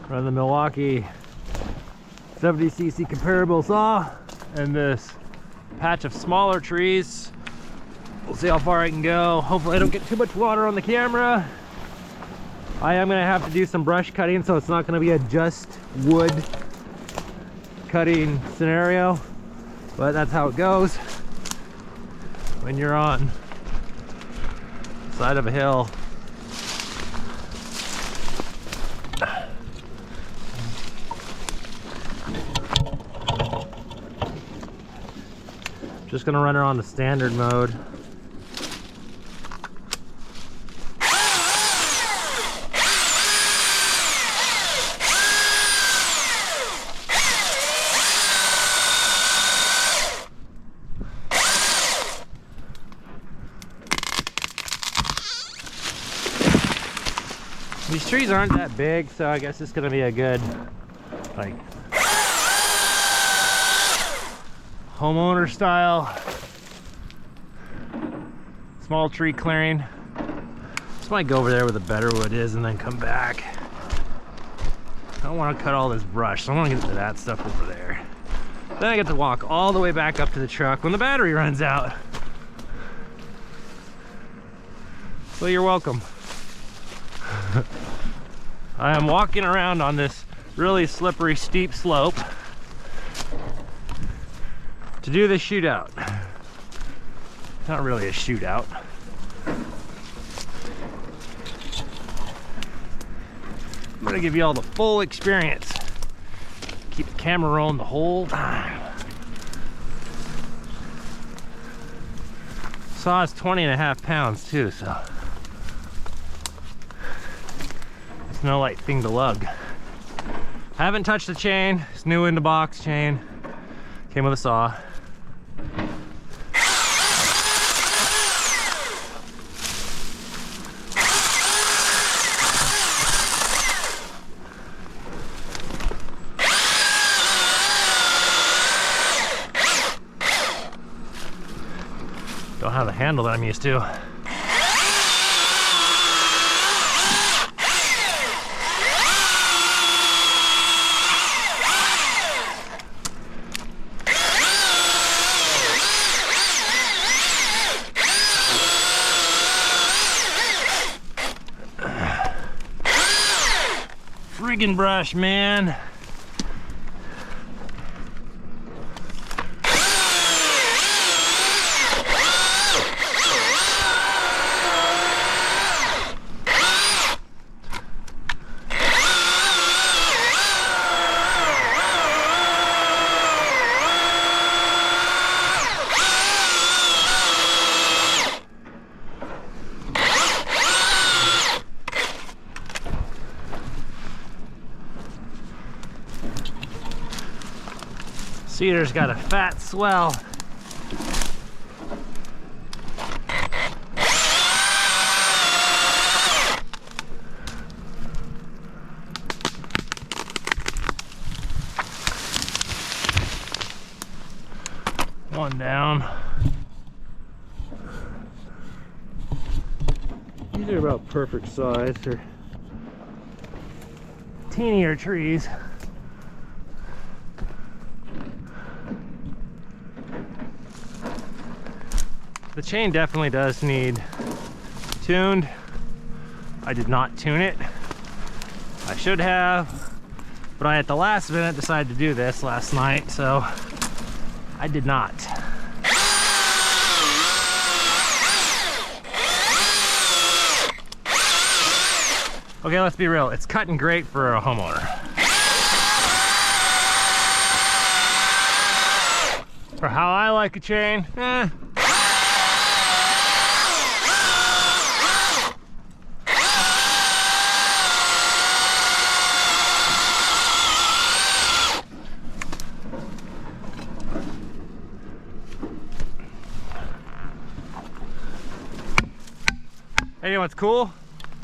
Run the Milwaukee 70cc comparable saw and this patch of smaller trees. We'll see how far I can go. Hopefully I don't get too much water on the camera. I am gonna have to do some brush cutting, so it's not gonna be a just wood cutting scenario, but that's how it goes when you're on the side of a hill. Just gonna run her on the standard mode. These trees aren't that big, so I guess it's gonna be a good, like, homeowner style small tree clearing. Just might go over there where the better wood is and then come back. I don't want to cut all this brush, so I want to get to that stuff over there. Then I get to walk all the way back up to the truck when the battery runs out. So you're welcome. I am walking around on this really slippery, steep slope to do this shootout. Not really a shootout. I'm gonna give you all the full experience. Keep the camera rolling the whole time. Saw is 20.5 pounds too, so it's no light thing to lug. Haven't touched the chain. It's new in the box chain. Came with a saw. Don't have the handle that I'm used to. Friggin' brush, man. Cedar's got a fat swell. One down. These are about perfect size. They're teenier trees. The chain definitely does need tuned. I did not tune it. I should have, but I at the last minute decided to do this last night, so I did not. Okay, let's be real. It's cutting great for a homeowner. For how I like a chain, Hey, you know what's cool?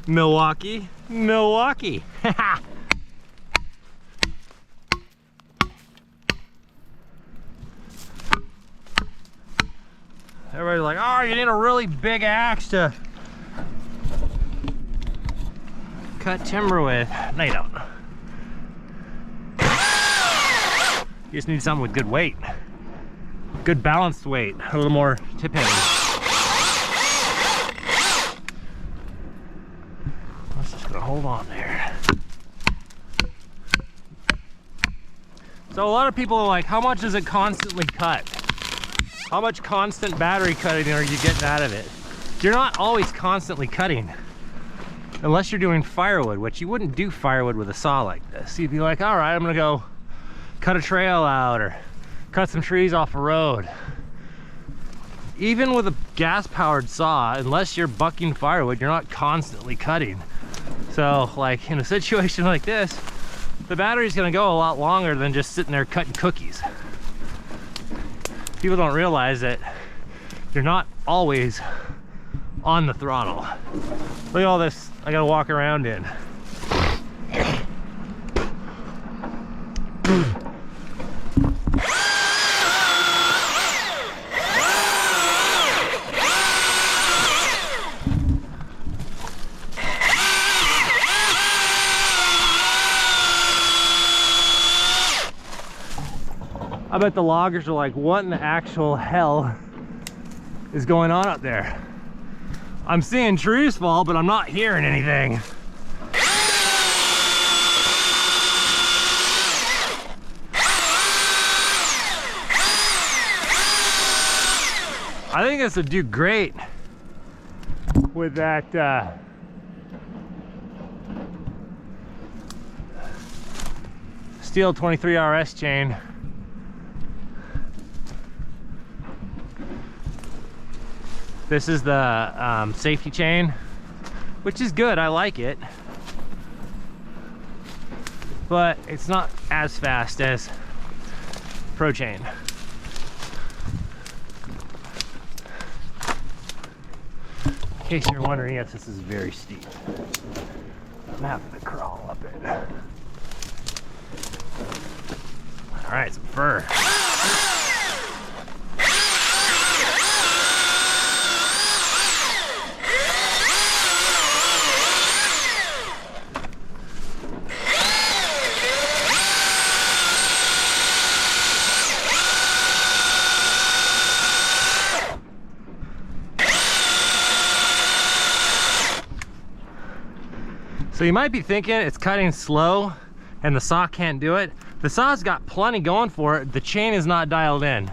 Milwaukee. Milwaukee. Everybody's like, oh, you need a really big axe to cut timber with. No, you don't. You just need something with good weight. Good balanced weight, a little more tip heavy. Let's just gonna hold on there. So a lot of people are like, how much does it constantly cut? How much constant battery cutting are you getting out of it? You're not always constantly cutting. Unless you're doing firewood, which you wouldn't do firewood with a saw like this. You'd be like, all right, I'm gonna go cut a trail out or cut some trees off a road. Even with a gas-powered saw, unless you're bucking firewood, you're not constantly cutting. So like in a situation like this, the battery's gonna go a lot longer than just sitting there cutting cookies. People don't realize that you're not always on the throttle. Look at all this I gotta walk around in. I bet the loggers are like, what in the actual hell is going on up there? I'm seeing trees fall, but I'm not hearing anything. I think this would do great with that steel 23 RS chain. This is the safety chain, which is good. I like it, but it's not as fast as Pro Chain. In case you're wondering, yes, this is very steep. I'm having to crawl up it. All right, some fur. So you might be thinking it's cutting slow and the saw can't do it. The saw's got plenty going for it. The chain is not dialed in.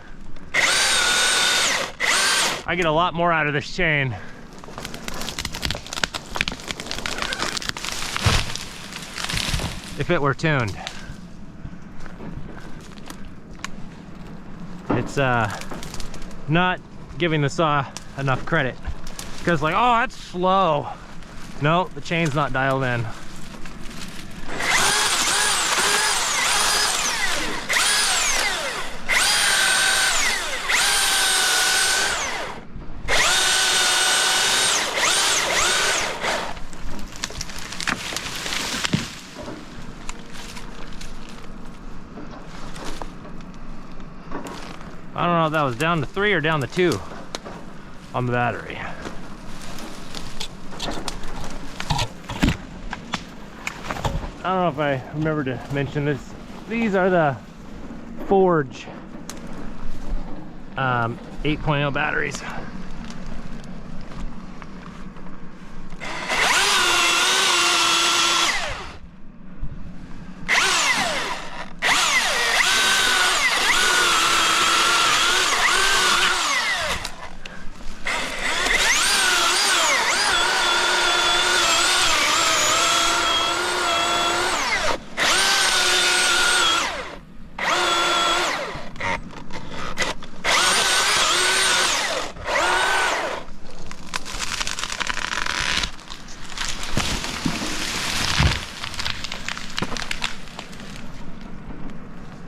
I get a lot more out of this chain. If it were tuned. It's not giving the saw enough credit. Because like, oh, that's slow. No, the chain's not dialed in. I don't know if that was down to 3 or down to 2 on the battery. I don't know if I remember to mention this. These are the Forge 8.0 batteries.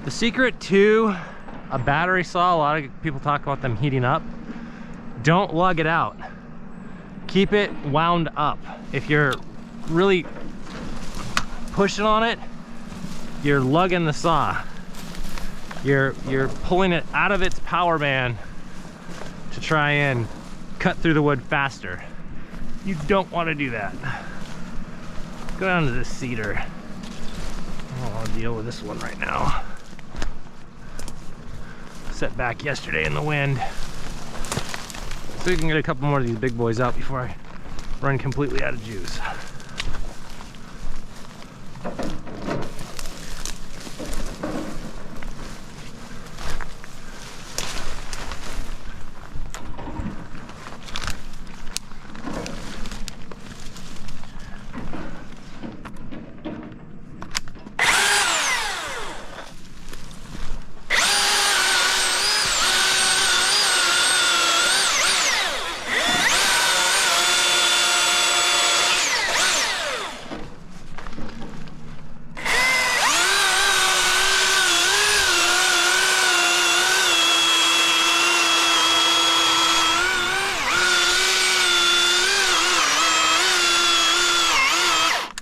The secret to a battery saw, a lot of people talk about them heating up. Don't lug it out. Keep it wound up. If you're really pushing on it, you're lugging the saw. You're pulling it out of its power band to try and cut through the wood faster. You don't want to do that. Go down to this cedar. I don't want to deal with this one right now. set back yesterday in the wind. So we can get a couple more of these big boys out before I run completely out of juice.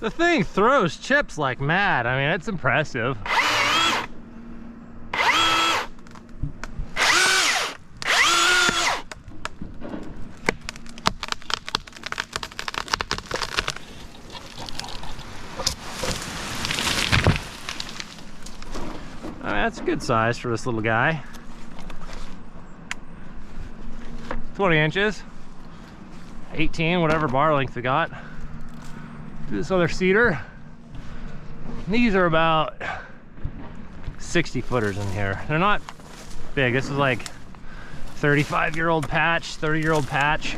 The thing throws chips like mad. I mean, it's impressive. I mean, that's a good size for this little guy. 20 inches, 18, whatever bar length we got. This other cedar, these are about 60 footers in here. They're not big. This is like 35-year-old patch, 30-year-old patch.